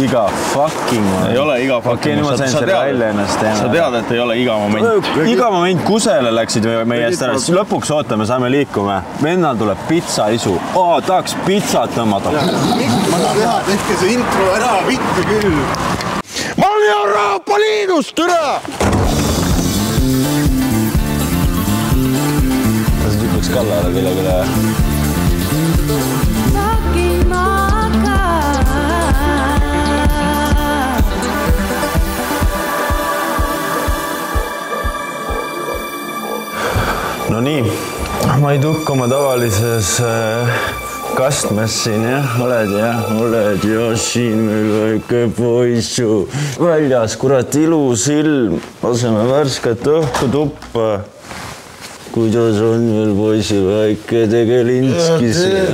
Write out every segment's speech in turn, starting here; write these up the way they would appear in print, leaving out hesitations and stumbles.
Iga fucking moment. Ei ole iga fucking moment. Okei, nüüd ma sain selle välja ennast teema. Sa tead, et ei ole iga moment. Iga moment kusele läksid meie eest ära. Lõpuks ootame, saame liikume. Vennal tuleb pizza isu. Tahaks pizzat tõmmata. Ma teha, tehke see intro ära, vittu küll. Ma olen Euroopa Liidust, türa! Kas tüpeks kallale kellelegi? No nii, ma ei tukka oma tavalises kastmes siin, jah, oled ja siin meil väike poissu. Väljas, kurat, ilus ilm, laseme värsket õhku tuppa. Kuidas on meil poisi väike tegelinski siin?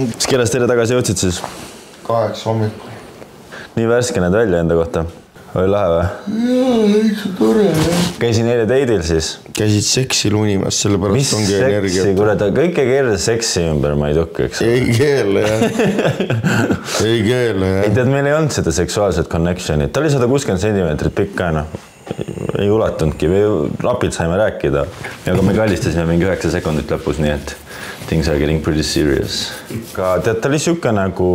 Mis keeles teile tagasi jõudsid siis? 8 hommikul. Nii värske need välja enda kohta? Oli lahe või? Jaa, ikka tore, jah. Käisin eile teidil siis. Käisid seksil unimas, sellepärast ongi energiat. Mis seksi, kurat, kõike keelde seksi ümber, ma ei tukka, eks. Ei keele, jah. Ei keele, jah. Ei tead, meil ei olnud seda seksuaalset connectionit. Ta oli 160 centimeetrit pikka, ei ulatunudki. Rapilt saime rääkida. Aga me kallistasime mingi 9 sekundit lõpus, nii et things are getting pretty serious. Tead, ta oli siuke nagu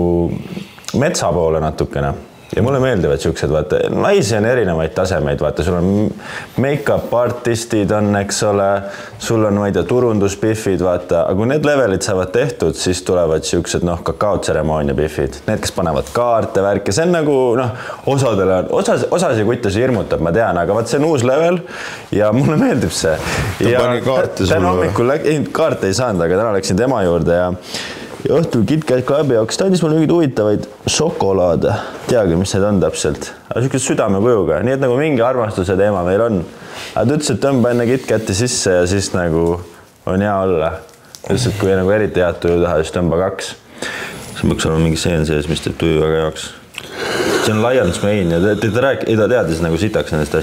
metsa poole natukene. Ja mulle meeldivad siuksed, vaata, naisi on erinevaid tasemeid, vaata, sul on make-up artistid on, eks ole, sul on, ma ei tea, turunduspiffid, vaata, aga kui need levelid saavad tehtud, siis tulevad siuksed, kakaotseremoonia piffid. Need, kes panevad kaarte, värke, see on nagu, osadele on, osasi kuttasi hirmutab, ma tean, aga vaat see on uus level ja mulle meeldib see. Ta pani kaarte sulle. Täna hommikul kaarte ei saanud, aga täna läksin tema juurde ja õhtul KitKat Clubi jaoks, ta andis mulle mingid huvitavaid šokolaade. Teagi, mis need on täpselt. Aga siukest südamekujuga, nii et nagu mingi armastuse teema meil on. Aga ta ütles, et tõmba enne KitKati sisse ja siis nagu on hea olla. Ütles, et kui nagu eriti head tuju taha, siis tõmba 2. See peaks olema mingi seen sees, mis teeb tuju väga jaoks. See on Lions Main ja ta teadis nagu sitaks nendest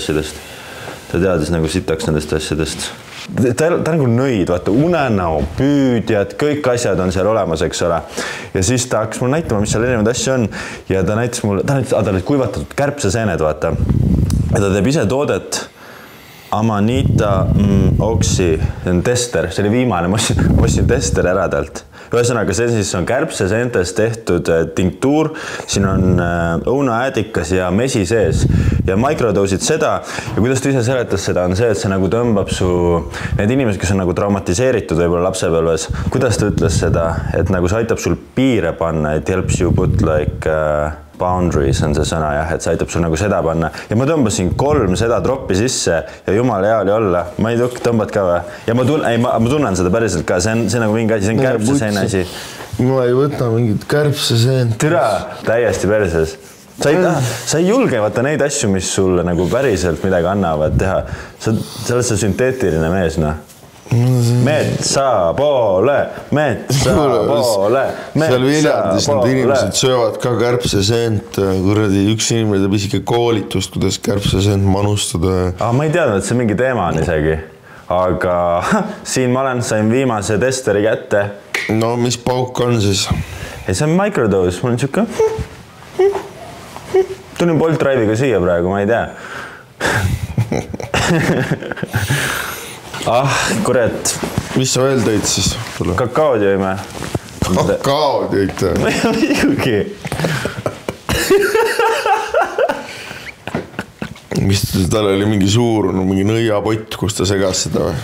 asjadest. Ta nagu nõid, vaata, unenäo, püüdjad, kõik asjad on seal olemas, eks ole. Ja siis ta hakkas mulle näitama, mis seal erinevad asju on. Ja ta näitas mulle, ta olid kuivatatud kärbseseened, vaata. Ja ta teeb ise toodet Amanita Oxy, see on tester, see oli viimane, ma ostsin tester ära talt. Ühesõnaga, see siis on kärbseseentest tehtud tinktuur, siin on õunaäädikas ja mesi sees ja mikrodoosid seda ja kuidas ta ise seletas seda on see, et see nagu tõmbab su, need inimesed, kes on nagu traumatiseeritud võib-olla lapsepõlves, kuidas ta ütles seda, et nagu see aitab sul piire panna, et helps you put like boundaries on see sõna jah, et see aitab sul nagu seda panna ja ma tõmbasin 3 seda droppi sisse ja jumala hea oli olla, ma ei tõmbad ka või? Ja ma tunnen seda päriselt ka, see on nagu mingi asi, see on kärbseseene asi. Ma ei võta mingit kärbseseent. Türa, täiesti perses. Sa ei julge vaata neid asju, mis sulle nagu päriselt midagi annavad teha. Sa oled see sünteetiline mees, Metsa poole. Seal Viljandis need inimesed söövad ka kärbseseent. Kuradi üks inimene teeb isegi koolitust, kuidas kärbseseent manustada. Ma ei teadnud, et see mingi teema on isegi. Aga siin ma olen, sain viimase testeri kätte. No, mis pauk on siis? Ei, see on microdose. Mul on siuke... Tulin Bolt Drive'iga siia praegu, ma ei tea. Kurat. Mis sa veel tõid siis? Kakaod jõime. Kakaod jõite? Muidugi. Mis tal oli mingi suur, mingi nõiapott, kus ta segas seda või?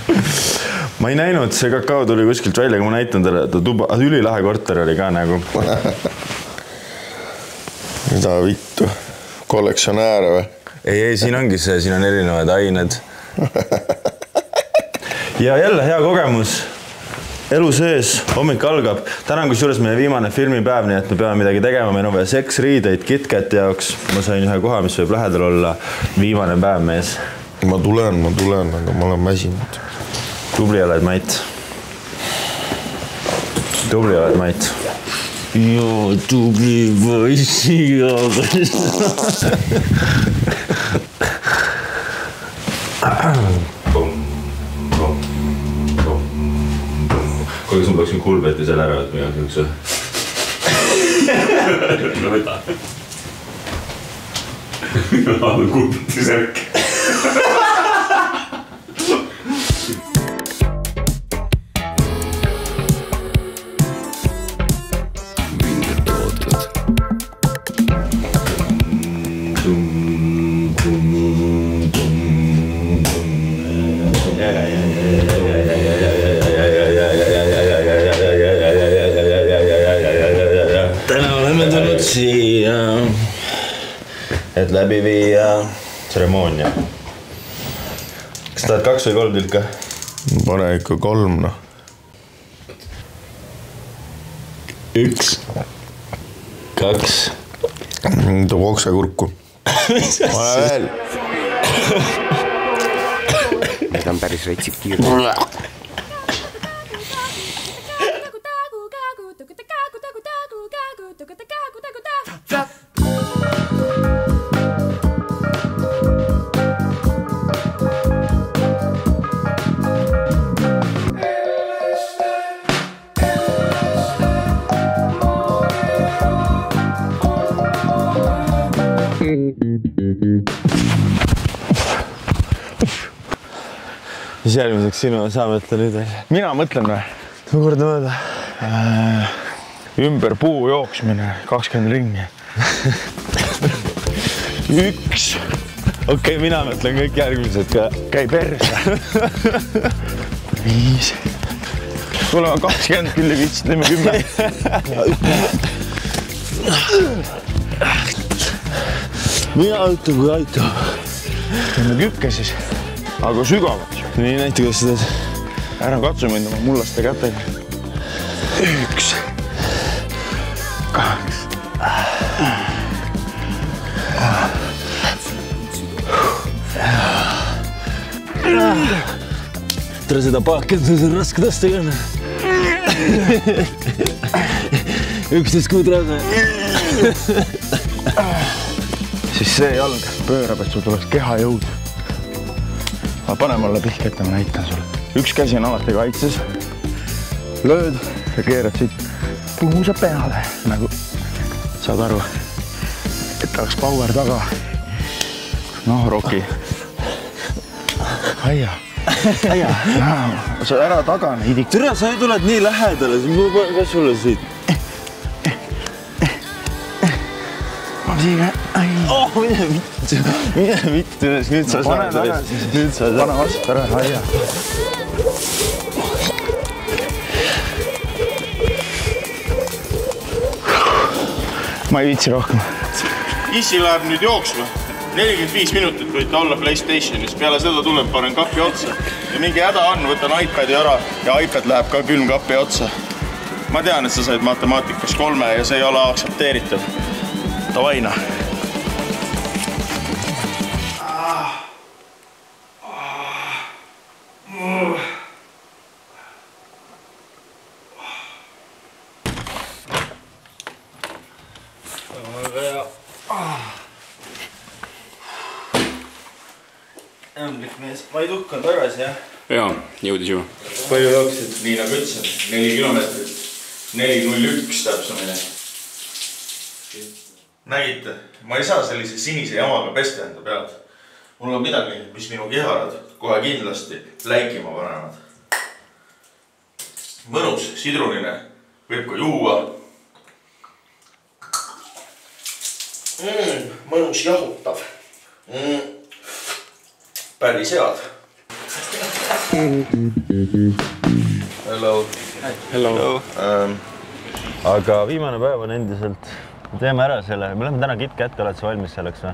Ma ei näinud, see kakao tuli kuskilt välja, kui ma näitan talle, ta tuba, ülilahe korter oli ka nagu. Mida vittu? Kollektsionääre või? Ei, siin ongi see, siin on erinevad ained. Ja jälle hea kogemus. Elu sees, hommik algab. Täna on kusjuures meie viimane filmipäev, nii et me peame midagi tegema. Meil on vaja seksriideid KitKati jaoks. Ma sain ühe koha, mis võib lähedal olla. Viimane päev, mees. Ma tulen, aga ma olen mäsinud. Tubli oled, Mait. Tubli oled, Mait. Joo, tubli poisi. Kuigi sul peaks kulbeti selle ära, et midagi üks. No võta. Kuupiti särk. Täna oleme tulnud siia, et läbi viia tseremoonia. Kas tahad 2 või 3 tilka? Pane ikka 3, noh. 1, 2. Too oksekurku. Pane veel. Need on päris retsik kiirus. Mis järgmiseks sinu sa mõtle nüüd veel? Mina mõtlen või? Korda mööda. Ümber puu jooksmine 20 ringi. 1. Okei, mina mõtlen kõik järgmised ka. Käi perse. 5. Tuleme 20 küll ja viitsid, teeme 10. Mina ütlen, kui aitab. Teeme kükke siis, aga sügavalt. Nii, näita, kuidas sa teed. Ära katsu mind oma mullaste kätega. 1. 2. Tere seda paakendus on raske tõsta ka. 11 kuud rada. Siis see jalg pöörab, et sul tuleks kehajõud. Pane mulle pihk ette, ma näitan sulle. Üks käsi on alati kaitses. Lööd ja keerad siit puusa peale. Nagu saad aru, et oleks power taga. Noh, Roki. Aia. Sa ära tagane, idik. Tere, sa tuled nii lähedale, siis ma panen ka sulle siit. Siia. Oh, mine vittu, nüüd sa saad tagasi. Nüüd sa saad. Pane vastu ära, aia. Ma ei viitsi rohkem. Issi läheb nüüd jooksma. 45 minutit võite olla PlayStationis. Peale seda tuleb, panen kapi otsa. Ja mingi häda on, võtan iPadi ära ja iPad läheb ka külmkapi otsa. Ma tean, et sa said matemaatikas 3 ja see ei ole aktsepteeritav. Tavaina. Ämblik mees. Ma ei tuhkan tagasi, jah? Jaa, jõudis juba. Palju jooksid? Nii nagu ütlesin, 4 kilomeetrit. 4.01 täpsemini. Nägite, ma ei saa sellise sinise jamaga pesta enda pead. Mul on midagi, mis minu keharad kohe kindlasti läikima panevad. Mõnus, sidrunine, võib ka juua. Mõnus jahutav. Päris head. Hello. Aga viimane päev on endiselt. Teeme ära selle. Me läheme täna KitKat, oled sa valmis selleks või?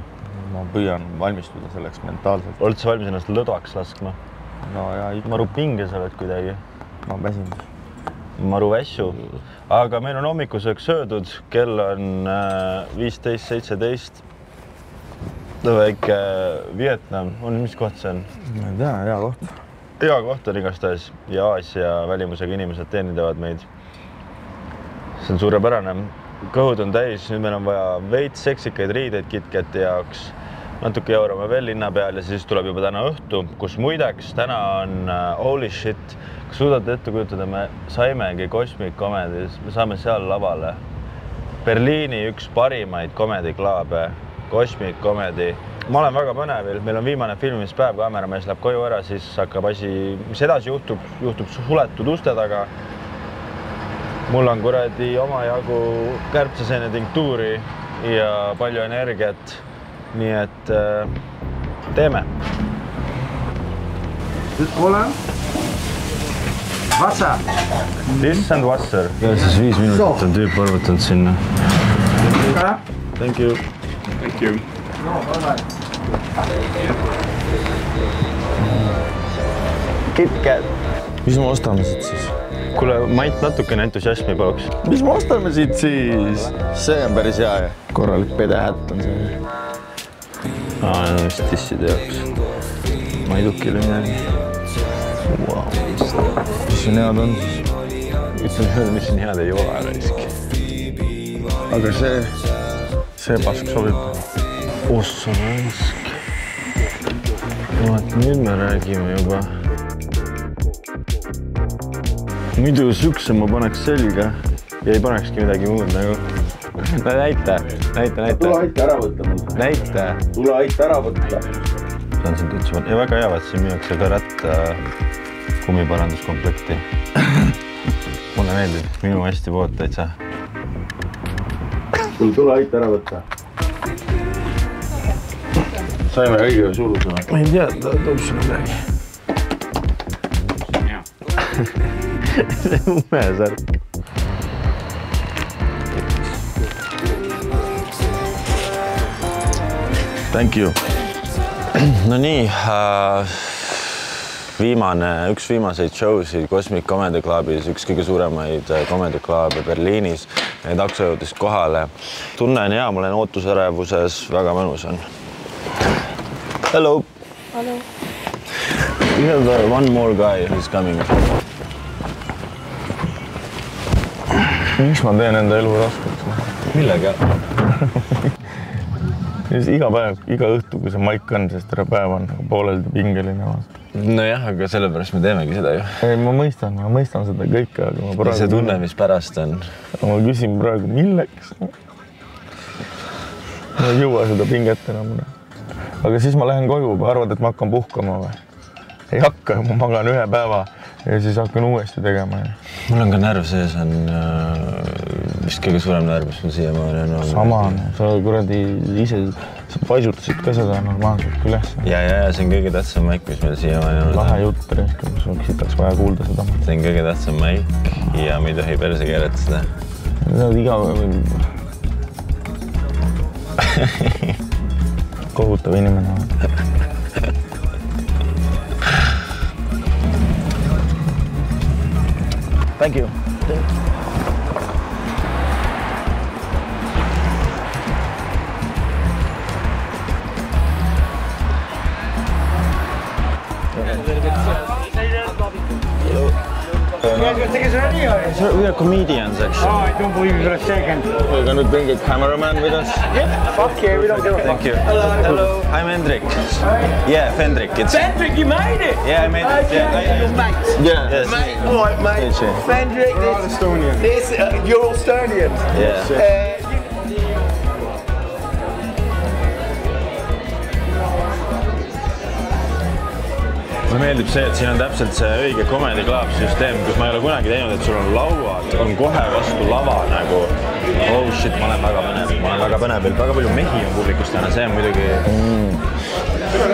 Ma püüan valmistuda selleks mentaalselt. Oled sa valmis ennast lõdvaks laskma? No ja Maru pinges oled kuidagi. ma väsin. Maru vässu. Aga meil on hommikusöök söödud. Kell on 15:17. Väike Vietnam. Mis koht see on? Ma ei tea, hea koht. Hea koht on igastahes ja Aasia välimusega inimesed teenindavad meid. See on suurepärane. Kõhud on täis, nüüd meil on vaja veits seksikaid riideid KitKati jaoks. Natuke jaurame veel linna peal ja siis tuleb juba täna õhtu, kus muideks täna on holy shit. Kas suudate ette kujutada, me saimegi Cosmic Comedys, me saame seal lavale. Berliini üks parimaid komediklaabe Cosmic Comedy. Ma olen väga põnevil, meil on viimane filmimispäev, kaameramees läheb koju ära, siis hakkab asi, mis edasi juhtub suletud uste taga. Mul on kuradi omajagu kärbseseene tinktuuri ja palju energiat, nii et teeme. Olen. Wasser. This and Wasser. Ja siis 5 minutit on tüüp arvutanud sinna. Thank you. Thank you. KitKat. Mis me ostame siit siis? Kuule, Mait natukene entusiasmi pauks. Mis me ostame siit siis? See on päris hea ja korralik pedehätt on see. On vist tisside jaoks. Maidukile midagi. Wow. Mis siin head on siis? Ütlen öelda, mis siin head ei ole raiski. Aga see pask sobib. Ossa raisk. Vaat nüüd me räägime juba. Muidu sükse ma paneks selga ja ei panekski midagi muud nagu. Näita. Tule aita ära võtta mul. Näita. Tule aita ära võtta. Saan siin tutsu. Ja väga hea, vaat siin müüakse ka ratta kummiparanduskomplekti. Mulle meeldib, minu hästi pood täitsa. Tule aita ära võtta. Saime õige suuruse või? Ma ei tea, ta toob sulle midagi. See on umesärk. Thank you. No nii, üks viimaseid showsid Cosmic Comedy Clubis, üks kõige suuremaid Comedy Club Berliinis. Meie takso jõudis kohale. Tunnen hea, ma olen ootusärevuses, väga mõnus on. Hello. Hello. We have one more guy who's coming. Miks ma teen enda elu raskeks? Millega? Iga päev, iga õhtu, kui see maik on, sest tere päev on pooleldi pingeline. Nojah, aga sellepärast me teemegi seda ju. Ei, ma mõistan seda kõike, aga ma praegu... See tunne, mis pärast on. Ma küsin praegu, milleks? Ma ei jõua seda pinget enam. Aga siis ma lähen koju, arvad, et ma hakkan puhkama või? Ei hakka, ma magan ühe päeva ja siis hakkan uuesti tegema. Mul on ka närv sees, on vist kõige suurem närv, mis mul siiamaani on olnud. Sama, sa kuradi ise paisutasid ka seda normaalselt üles. Ja, see on kõige tähtsam maik, mis meil siiamaani on olnud. Lahe jutt päris, kui sitaks vaja kuulda seda. See on kõige tähtsam maik ja me ei tohi perse keerata seda. See on iga... kohutav inimene. Thank you. You guys gonna take us ready or? Sir, we are comedians actually. Oh, I don't believe you for a second. We're gonna bring a cameraman with us. Yeah, fuck yeah, we don't give a fuck. Thank you. Hello. I'm Hendrik. Yeah, Fendrik. Fendrik, you made it! Yeah, I made it. Yeah, Your mate. Yeah. Yes. Mate, all right, mate. Fendrik, you're all Estonians. Yeah. Mulle meeldib see, et siin on täpselt see õige Comedy Club süsteem, kus ma ei ole kunagi teinud, et sul on lauad, on kohe vastu lava nagu oh shit, ma olen väga põnevil, väga palju mehi on publikust täna, see on muidugi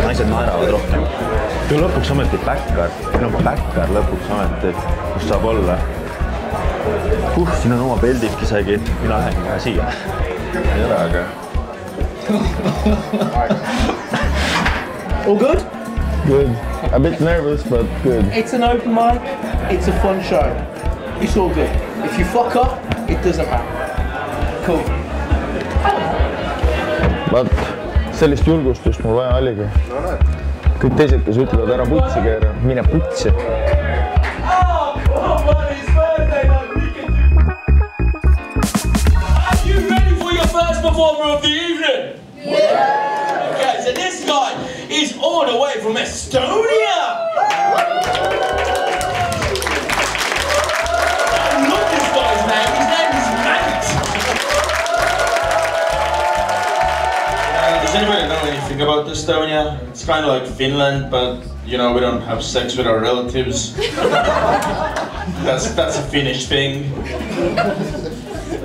naised naeravad rohkem. Kui lõpuks ometi backar lõpuks ometi, kus saab olla. Siin on oma peldidki isegi, mina lähengi kohe siia. Ei ole, aga... All good? Good. A bit nervous, but good. It's an open mic, it's a fun show. It's all good. If you fuck up, it doesn't matter. Cool. But sellist julgustust mul vaja oligi. Kõik teised, kes ütlevad ära putsi keera, mine putsi. Are you ready for your first performer of the evening? Yeah! Okay, so this guy is all the way from Estonia! I love this guy's name. His name is Mate. think about Estonia. It's kind of like Finland, but you know, we don't have sex with our relatives. That's a Finnish thing.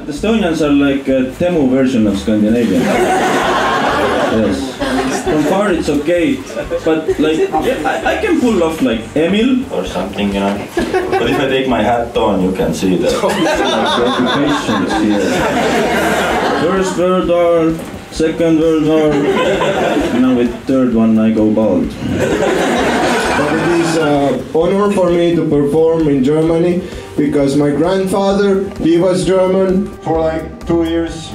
The Estonians are like a demo version of Scandinavian. Yes. From far it's okay, but like yeah, I can pull off like Emil or something, you know. But if I take my hat on, you can see the occupations here. First word or second word or now with third one I go bald. But it is an honor for me to perform in Germany because my grandfather, he was German for like 2 years.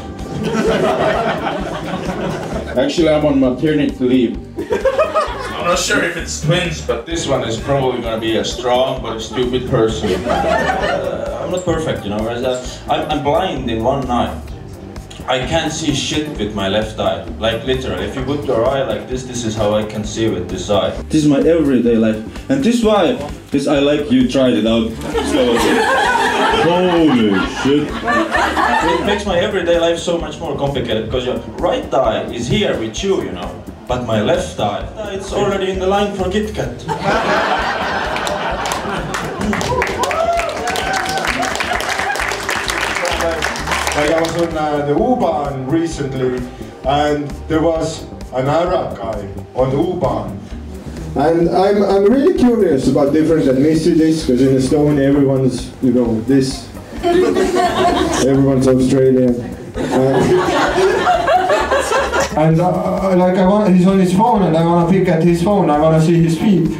Actually, I'm on maternity leave. I'm not sure if it's twins, but this one is probably gonna be a strong but a stupid person. I'm not perfect, you know. I'm blind in one eye. I can't see shit with my left eye. Like literally, if you put your eye like this is how I can see with this eye. This is my everyday life, and this is why I like you tried it out. So, holy shit! It makes my everyday life so much more complicated because your right eye is here with you, you know, but my left eye, it's already in the line for Kit Kat. Like I was on the U-Bahn recently, and there was an Arab guy on the U-Bahn. And I'm really curious about different ethnicities, because in Estonia everyone's, you know, this. Everyone's Australian. And like he's on his phone, and I want to pick at his phone, I want to see his feet.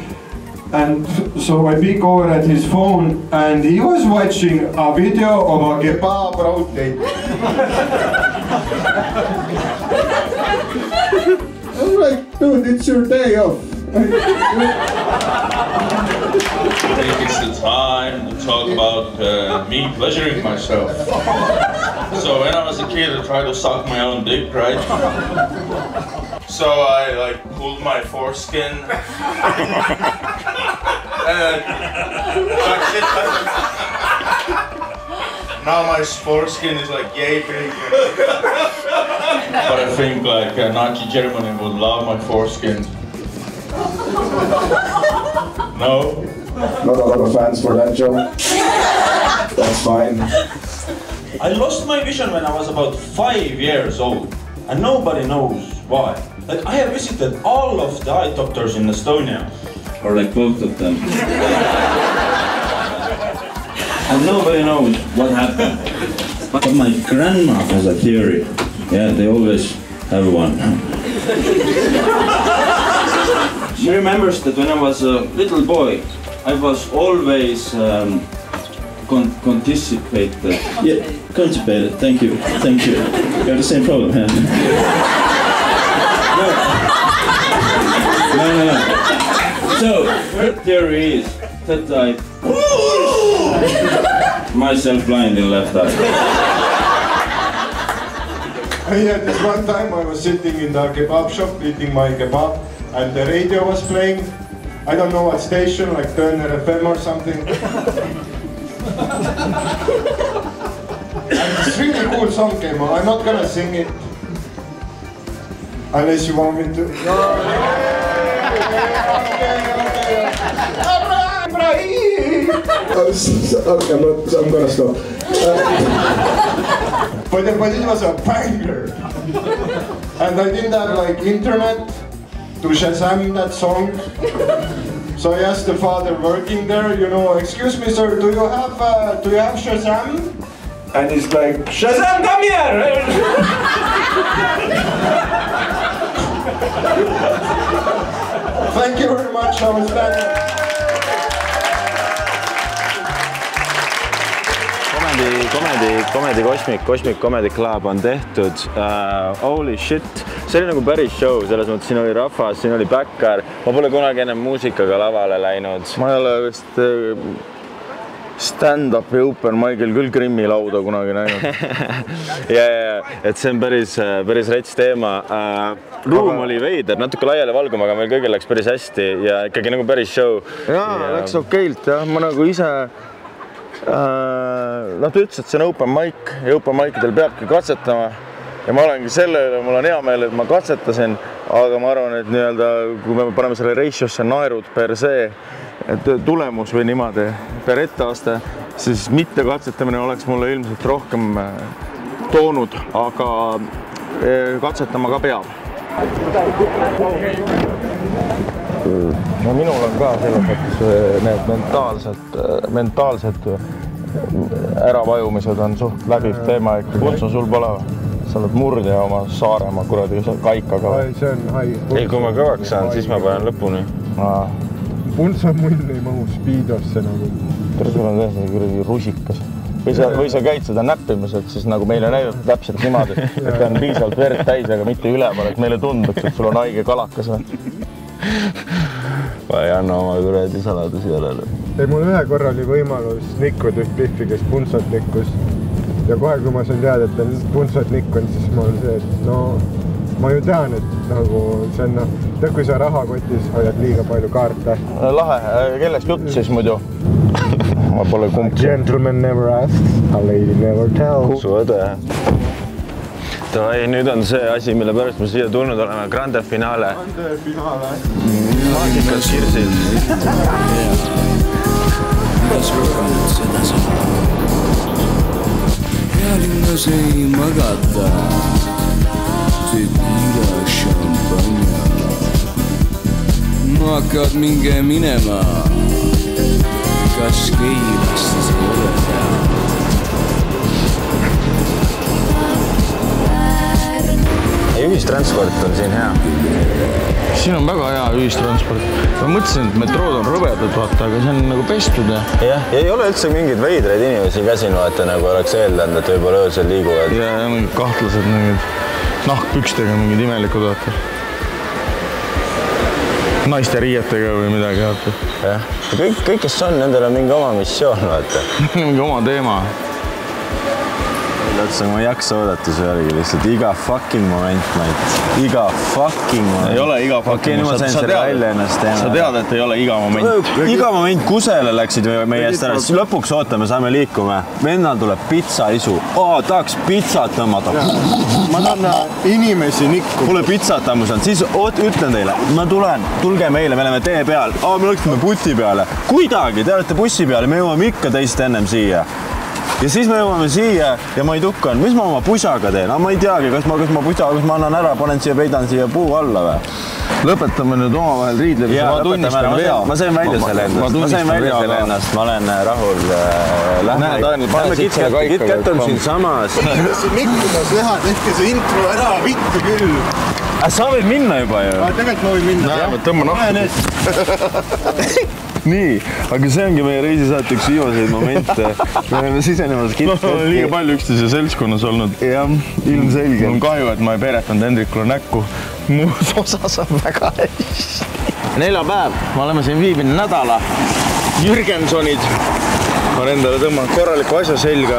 And so I peek over at his phone, and he was watching a video of a kebab road date. I'm like, dude, it's your day off. I think it's the time to talk about me pleasuring myself. So when I was a kid, I tried to suck my own dick, right? So I like pulled my foreskin. Now my foreskin is like yay big. But I think like Nazi Germany would love my foreskin. No? Not a lot of fans for that joke. That's fine. I lost my vision when I was about 5 years old, and nobody knows why. Like I have visited all of the eye doctors in Estonia, or like both of them, and nobody knows what happened. But my grandma has a theory. Yeah, they always have one. She remembers that when I was a little boy, I was always constipated. Yeah, constipated. Thank you. Thank you. You have the same problem, huh? No. So, her theory is that I myself blind in left eye. Yeah, this one time I was sitting in the kebab shop eating my kebab, and the radio was playing. I don't know what station, like Turner FM or something. And this really cool song came on. I'm not gonna sing it. Unless you want me to. Okay, I'm gonna stop. But it was a banger. And I didn't have like internet to Shazam that song. So I asked the father working there, you know, excuse me sir, do you have Shazam? And he's like, Shazam, come here! Thank you very much, I was done. Comedy Cosmic Comedy Club on tehtud. Holy shit. See oli nagu päris show, selles mõttes siin oli rahvas, siin oli backar. Ma pole kunagi ennem muusikaga lavale läinud. Ma ei ole vist stand-up ja open mic'il küll Grimmi lauda kunagi näinud. Ja, et see on päris rets teema. Ruum oli veider, natuke laiali valgum, aga meil kõigil läks päris hästi ja ikkagi nagu päris show. Jaa, läks okeilt jah. Ma nagu ise ta ütles, et see on open mic ja open mic'idel peabki katsetama ja ma olengi selle üle, mul on hea meel, et ma katsetasin, aga ma arvan, et nii-öelda, kui me paneme selle ratiosse naerud per see, et tulemus või niimoodi per etteaste, siis mitte katsetamine oleks mulle ilmselt rohkem toonud, aga katsetama ka peab. No minul on ka selles mõttes need mentaalsed äravajumised on suht läbiv teema ikka. Kutsu sul pole või? Sa oled murdja oma Saaremaa kuradi kaikaga või? See on hai. Ei, kui ma kõvaks saan, siis ma panen lõpuni. Puntsa munn ei mahu spiidosse nagu. Sul on tõesti kuradi rusikas. Või sa käid seda näppimised, siis nagu meile näidata täpselt niimoodi, et on piisavalt verd täis, aga mitte üleval, et meile tunduks, et sul on haige kalakas või? Ma ei anna oma kuradi saladusi järele. Ei, mul ühe korra oli võimalus nikkuda üht Biffi, kes puntsat nikkus. Ja kohe, kui ma sain teada, et on puntsat nikkunud, siis ma olen see, et no ma ju tean, et nagu see on, tead, kui sa rahakotis hoiad liiga palju kaarte. Lahe, kellest jutt siis muidu? Ma pole kumbki. A gentleman never asks, a lady never tells. Su õde. Ei, nüüd on see asi, mille pärast me siia tulnud oleme, Grande Finale. Grande Finale. Maasikad kirsid. Pealinnas ei magata, tequila šampanja. Maakad minge minema, kas Keilast see ole hea? Ühistransport on siin hea. Siin on väga hea ühistransport. Ma mõtlesin, et metrood on rõvedad, vaata, aga see on nagu pestud. Jah, ei ole üldse mingid veidraid inimesi ka siin, vaata, nagu oleks eeldanud, et võib-olla öösel liiguvad. Ja mingid kahtlased, mingid nahkpükstega, mingid imelikud, vaata. Naiste riietega või midagi, vaata. Jah, kõik, kes on, nendel on mingi oma missioon, vaata. Mingi oma teema. Ma ei jaksa oodata su järgi lihtsalt iga fucking moment, mate. Iga fucking moment. Ei ole iga fucking moment. Sa tead, et ei ole iga moment. Iga moment kusele läksid meie eest ära, siis lõpuks ootame, saame liikume. Vennal tuleb pitsa isu. Tahaks pitsat tõmmata. Ma tahan inimesi nikku. Pole pitsat ammu saanud. Siis ütlen teile, ma tulen, tulge meile, me oleme tee peal. Me läksime bussi peale. Kuidagi, te olete bussi peale, me jõuame ikka teist ennem siia. Ja siis me jõuame siia ja ma ei tukkan. Mis ma oma pusaga teen? Ma ei teagi, kas ma annan ära, panen siia, peidan siia puu alla või? Lõpetame nüüd omavahel riidlemise. Ma tunnistan vea. Ma sain välja selle ennast. Ma olen rahul. KitKat on siin samas. Nikkumas näha, tehke see intro ära, vittu küll. Sa võid minna juba ju. Tegelikult ma võin minna. Tõmba nahku. Nii, aga see ongi meie reisisaate üks viimaseid momente. Me oleme sisenemas KitKati. Ma olen liiga palju üksteise seltskonnas olnud. Jah, ilmselge. Mul on kahju, et ma ei peretanud Hendrikule näkku. Muus osas on väga hästi. 4 päev, me oleme siin viibinud nädala. Jürgensonid. Ma olen endale tõmmanud korraliku asja selga.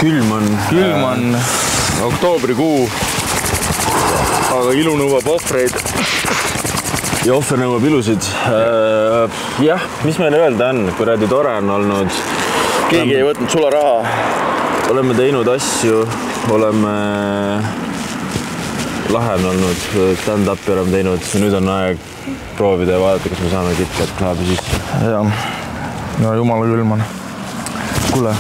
Külm on oktoobrikuu. Aga ilu nõuab ohvreid. Ja ohver nõuab ilusid. Jah, mis meile öelda on? Kuradi tore on olnud. Keegi ei võtnud sularaha. Oleme teinud asju, oleme lahe on olnud, stand-upi oleme teinud. Nüüd on aeg proovida ja vaadata, kas me saame KitKat Clubi sisse. Ja jumala külm on. Kuule.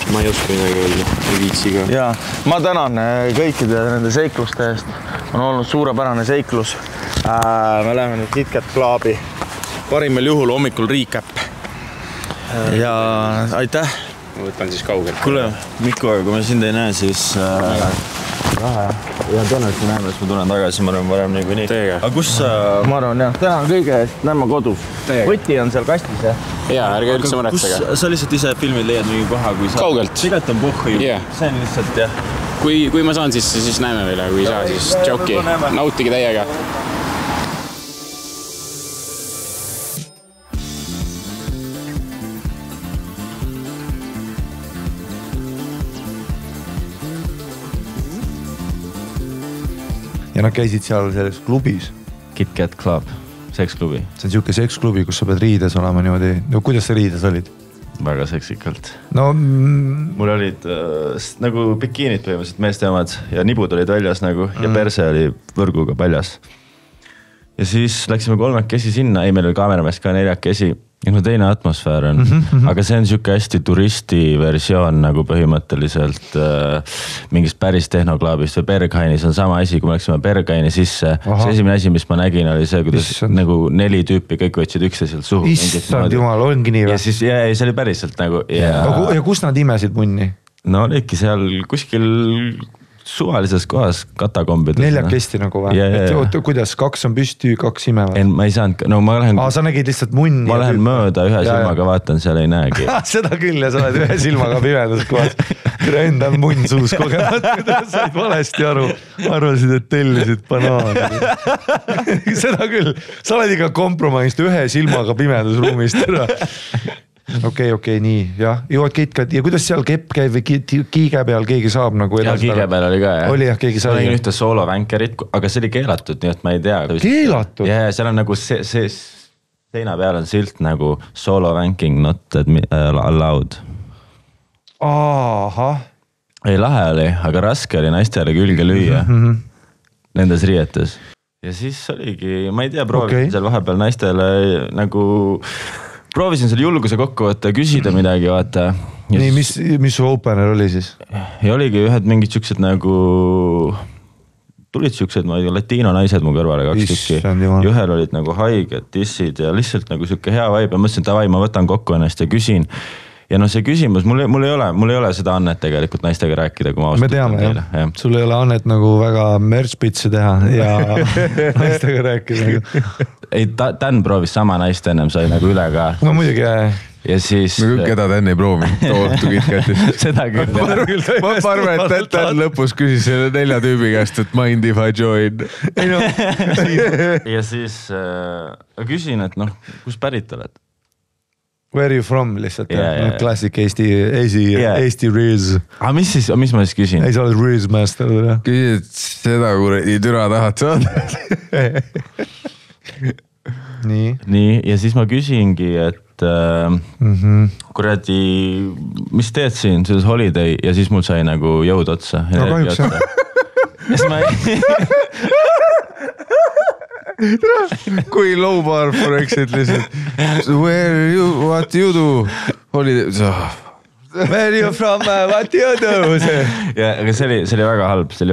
Ma ei oska midagi öelda, ei viitsi ka. Ja, ma tänan kõikide nende seikluste eest. On olnud suurepärane seiklus. Me läheme nüüd KitKat Clubi. Parimal juhul hommikul recap. Ja aitäh. Ma võtan siis kaugelt. Kuule, Mikko, kui me sind ei näe, siis... Ja tõenäoliselt näeme, et ma tulen tagasi, ma arvan varem nagu nii. Aga kus sa... Ma arvan, jah. Tänan kõige eest, näeme kodus. Võti on seal kastis, jah? Jaa, ärge üldse mõnetsega. Sa lihtsalt ise filmid leiad mingi koha, kui sa... Kaugelt. Tegelikult on puhku ju. See on lihtsalt, jah. Kui ma saan, siis näeme veel, kui ei saa, siis tšauki. Nautige täiega. Ja nad käisid seal selles klubis. KitKat Club, seksklubi. See on siuke seksklubi, kus sa pead riides olema niimoodi. No kuidas sa riides olid? väga seksikalt. No mul olid nagu bikiinid põhimõtteliselt meeste omad ja nibud olid väljas nagu ja perse oli võrguga paljas. Ja siis läksime 3 sinna, ei meil oli kaameramees ka 4 ja no teine atmosfäär on, aga see on siuke hästi turisti versioon nagu põhimõtteliselt mingist päris tehnoklaabist või Berghainis on sama asi, kui me läksime Berghaini sisse. See esimene asi, mis ma nägin, oli see, kuidas nagu 4 tüüpi kõik võtsid üksteiselt suhu. Issand jumal, ongi nii või? Ja siis see oli päriselt nagu. Ja kus nad imesid munni? No olidki seal kuskil suvalises kohas katakombides. 4 nagu või? Kuidas 2 on püsti, 2 imevad? Ma ei saanud, no ma lähen... sa nägid lihtsalt munni. Ma lähen mööda ühe silmaga, vaatan, seal ei näegi. Seda küll ja sa oled ühe silmaga pimedas kohas. Endal munn suus kogemata, kuidas said valesti aru. Arvasid, et tellisid banaani. Seda küll. Sa oled ikka kompromissist ühe silmaga pimedas ruumist ära. Okei, nii, jah. Jõuad KitKat ja kuidas seal kepp käib või kiige peal keegi saab nagu edasi? Ja kiige peal oli ka, jah. Oli jah, keegi sai. Ma nägin ühte soolovänkerit, aga see oli keelatud, nii et ma ei tea. Keelatud? Ja seal on nagu seina peal on silt nagu soolovänking not allowed. Ahah. Ei, lahe oli, aga raske oli naistele külge lüüa nendes riietes. Ja siis oligi, ma ei tea, proovisin seal vahepeal naistele nagu... Proovisin selle julguse kokku võtta ja küsida midagi, vaata. Nii, mis su opener oli siis? Ja oligi ühed mingid siuksed nagu... Tulid siuksed, ma ei tea, latino naised mu kõrvale 2 tükki. Ja ühel olid nagu haiged, tissid ja lihtsalt nagu siuke hea vibe. Ja mõtlesin, et ma võtan kokku ennast ja küsin. Ja no see küsimus, mul ei ole seda annet tegelikult naistega rääkida, kui ma austan. Me teame, jah. Sul ei ole annet nagu väga merchpitsi teha ja naistega rääkida. Ei, Dan proovis sama naist ennem, sai nagu üle ka. No muidugi, jah. Ja siis... Keda Dan ei proovi, tohutu KitKatis. Seda küll. Ma arvan, et Dan lõpus küsis selle 4 tüübi käest, et mind if I join. Ja siis küsin, et kus pärit oled? Where are you from lihtsalt? Klassik Eesti Riz. Aga mis ma siis küsin? Ei, sa oled Riz master. Küsid seda, kui türa tahad saada. Nii, ja siis ma küsingi, et kuradi, mis teed siin, selles holiday, ja siis mul sai nagu jõud otsa. No kahjuks jah. Ja siis ma... Kui low bar for exit lihtsalt. Where you, what you do? Holiday... Where you from, what you do? Ja, aga see oli väga halb, Ja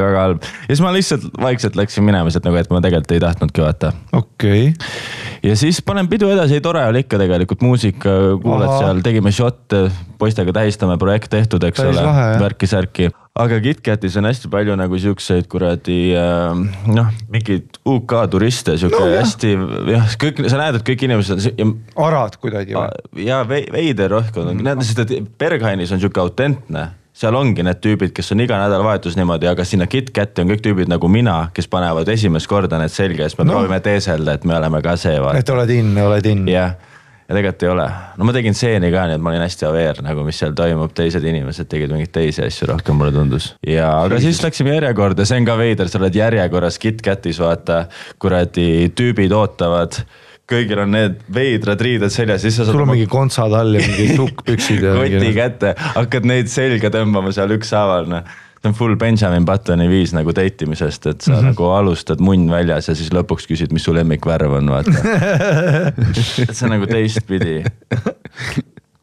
siis ma lihtsalt vaikselt läksin minema, et ma tegelikult ei tahtnudki vaata. Okei. Ja siis panen pidu edasi, ei tore oli ikka tegelikult muusika, kuulad seal, tegime shot, poistega tähistame projekt tehtud, eks ole, värki-särki. Aga KitKatis on hästi palju nagu siukseid kuradi, mingid UK turiste, siuke hästi, sa näed, et kõik inimesed on... Arad kuidagi või? Ja veider rohkem. Berghainis on siuke autentne. Seal ongi need tüübid, kes on iga nädalavahetus niimoodi, aga sinna KitKati on kõik tüübid nagu mina, kes panevad esimest korda need selge, siis me proovime teeselda, et me oleme ka see. Et oled in. Jah. Ja tegelikult ei ole. No ma tegin seeni ka, nii et ma olin hästi aware, nagu mis seal toimub, teised inimesed tegid mingid teisi asju rohkem, mulle tundus. Ja, aga siis läksime järjekorda, see on ka veider, sa oled järjekorras KitKatis, vaata, kuradi tüübid ootavad, kõigil on need veidrad riided seljas. Sul on mingi kontsad all ja mingi sukkpüksid. Koti kätte, hakkad neid selga tõmbama seal ükshaaval. See on full Benjamin Buttoni viis nagu teitimisest, et sa nagu alustad munn väljas ja siis lõpuks küsid, mis su lemmikvärv on, vaata. Et see on nagu teistpidi.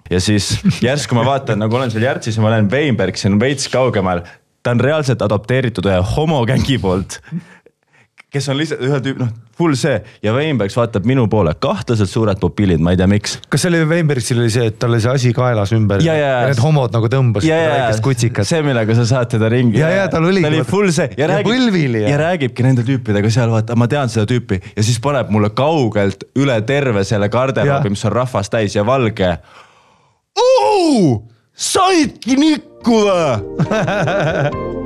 Ja siis järsku ma vaatan, nagu olen seal Järtsis ja ma olen Weinberg, siin veits kaugemal. Ta on reaalselt adopteeritud ühe homogängi poolt, kes on lihtsalt ühe tüüp, full see, ja Weinbergs vaatab minu poole, kahtlaselt suured popillid, ma ei tea miks. Kas see oli Weinbergsil oli see, et tal oli see asi kaelas ümber ja need homod nagu tõmbasid väikest kutsikat? See, millega sa saad teda ringi. Ja tal oli full see ja räägibki nende tüüpidega seal, vaata, ma tean seda tüüpi ja siis paneb mulle kaugelt üle terve selle garderoobi, mis on rahvast täis ja valge. Saidki nikku või?